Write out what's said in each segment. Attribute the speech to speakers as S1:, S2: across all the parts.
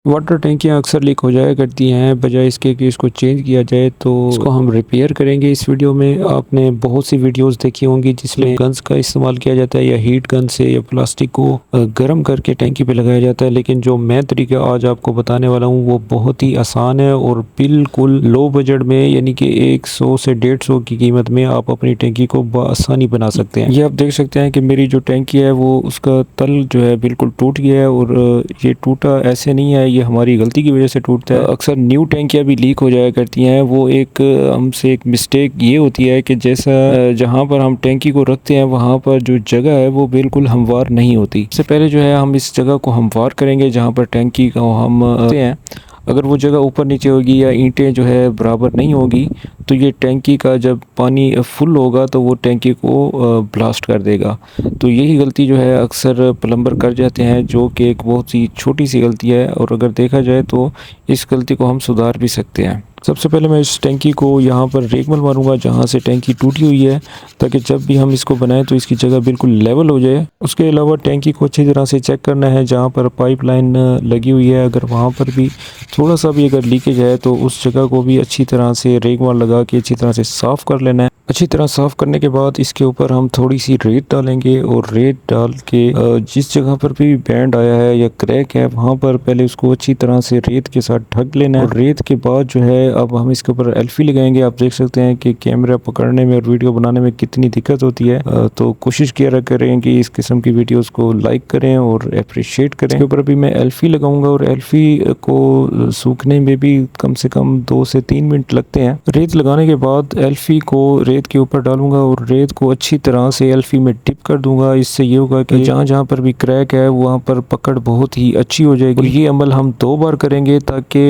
S1: Water टैंकियाँ अक्सर leak हो जाया करती हैं, बजाय इसके कि इसको चेंज किया जाए तो इसको हम रिपेयर करेंगे। इस वीडियो में आपने बहुत सी वीडियोस देखी होंगी जिसमें गन्स का इस्तेमाल किया जाता है या हीट गन से या प्लास्टिक को गर्म करके टैंकी पे लगाया जाता है, लेकिन जो मैं तरीका आज आपको बताने वाला हूँ वो बहुत ही आसान है और बिल्कुल लो बजट में, यानी कि 100 से 150 की कीमत में आप अपनी टैंकी को बआसानी बना सकते हैं। ये आप देख सकते हैं कि मेरी जो टैंकी है वो उसका तल जो है बिल्कुल टूट गया है, और ये टूटा ऐसे नहीं है, ये हमारी गलती की वजह से टूटता है। अक्सर न्यू टैंकियाँ भी लीक हो जाया करती हैं, वो एक हमसे एक मिस्टेक ये होती है कि जैसा जहाँ पर हम टैंकी को रखते हैं वहाँ पर जो जगह है वो बिल्कुल हमवार नहीं होती। सबसे पहले जो है हम इस जगह को हमवार करेंगे जहाँ पर टैंकी को हम रखते हैं। अगर वो जगह ऊपर नीचे होगी या ईंटें जो है बराबर नहीं होगी तो ये टैंकी का जब पानी फुल होगा तो वो टैंकी को ब्लास्ट कर देगा। तो यही गलती जो है अक्सर प्लम्बर कर जाते हैं, जो कि एक बहुत ही छोटी सी गलती है, और अगर देखा जाए तो इस गलती को हम सुधार भी सकते हैं। सबसे पहले मैं इस टैंकी को यहाँ पर रेगमल मारूंगा जहाँ से टैंकी टूटी हुई है, ताकि जब भी हम इसको बनाएं तो इसकी जगह बिल्कुल लेवल हो जाए। उसके अलावा टैंकी को अच्छी तरह से चेक करना है, जहाँ पर पाइपलाइन लगी हुई है अगर वहाँ पर भी थोड़ा सा भी अगर लीकेज है तो उस जगह को भी अच्छी तरह से रेगमाल लगा के अच्छी तरह से साफ़ कर लेना है। अच्छी तरह साफ़ करने के बाद इसके ऊपर हम थोड़ी सी रेत डालेंगे, और रेत डाल के जिस जगह पर भी बैंड आया है या क्रैक है वहाँ पर पहले उसको अच्छी तरह से रेत के साथ ढक लेना है। और रेत के बाद जो है अब हम इसके ऊपर एल्फी लगाएंगे। आप देख सकते हैं कि कैमरा पकड़ने में और वीडियो बनाने में कितनी दिक्कत होती है, तो कोशिश किया करें कि इस किस्म की वीडियोज़ को लाइक करें और अप्रिशिएट करें। इसके ऊपर अभी मैं एल्फी लगाऊंगा, और एल्फी को सूखने में भी कम से कम 2 से 3 मिनट लगते हैं। रेत लगाने के बाद एल्फी को रेत के ऊपर डालूंगा और रेत को अच्छी तरह से एल्फी में डिप कर दूंगा। इससे ये होगा कि जहाँ जहाँ पर भी क्रैक है वहाँ पर पकड़ बहुत ही अच्छी हो जाएगी। और ये अमल हम 2 बार करेंगे ताकि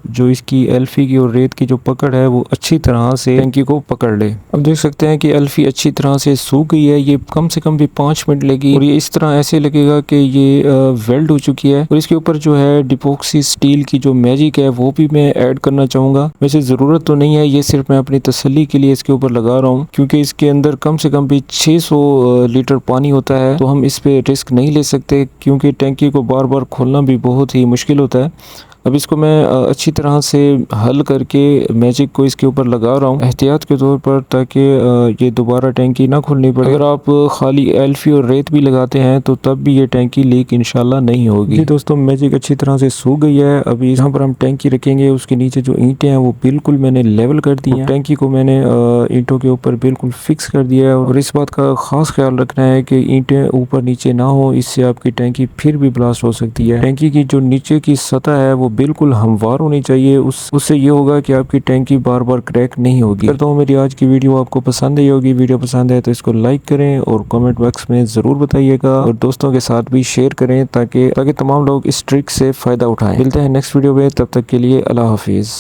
S1: जो इसकी एल्फी की और रेत की जो पकड़ है वो अच्छी तरह से टैंकी को पकड़ ले। अब देख सकते हैं कि एल्फी अच्छी तरह से सूख गई है, ये कम से कम भी 5 मिनट लगी, और ये इस तरह ऐसे लगेगा कि ये वेल्ड हो चुकी है। और इसके ऊपर जो है डिपोक्सी स्टील की जो मैजिक है वो भी मैं ऐड करना चाहूँगा। वैसे ज़रूरत तो नहीं है, ये सिर्फ मैं अपनी तसल्ली के लिए इसके ऊपर लगा रहा हूँ, क्योंकि इसके अंदर कम से कम भी 600 लीटर पानी होता है, तो हम इस पे रिस्क नहीं ले सकते, क्योंकि टैंकी को बार बार खोलना भी बहुत ही मुश्किल होता है। अब इसको मैं अच्छी तरह से हल करके मैजिक को इसके ऊपर लगा रहा हूँ एहतियात के तौर पर, ताकि ये दोबारा टैंकी ना खोलनी पड़े। अगर आप खाली एल्फी और रेत भी लगाते हैं तो तब भी ये टैंकी लीक इंशाल्लाह नहीं होगी। जी दोस्तों, मैजिक अच्छी तरह से सूख गई है। अभी यहाँ पर हम टैंकी रखेंगे, उसके नीचे जो ईंटें हैं वो बिल्कुल मैंने लेवल कर दी हैं। टैंकी को मैंने ईंटों के ऊपर बिल्कुल फिक्स कर दिया है, और इस बात का खास ख्याल रखना है कि ईंटें ऊपर नीचे ना हो, इससे आपकी टैंकी फिर भी ब्लास्ट हो सकती है। टैंकी की जो नीचे की सतह है वो बिल्कुल हमवार होनी चाहिए, उससे ये होगा कि आपकी टैंकी बार बार क्रैक नहीं होगी। करता हूँ मेरी आज की वीडियो आपको पसंद आई होगी। वीडियो पसंद है तो इसको लाइक करें और कमेंट बॉक्स में ज़रूर बताइएगा, और दोस्तों के साथ भी शेयर करें ताकि तमाम लोग इस ट्रिक से फ़ायदा उठाएं। मिलते हैं नेक्स्ट वीडियो में, तब तक के लिए अल्लाह हाफिज़।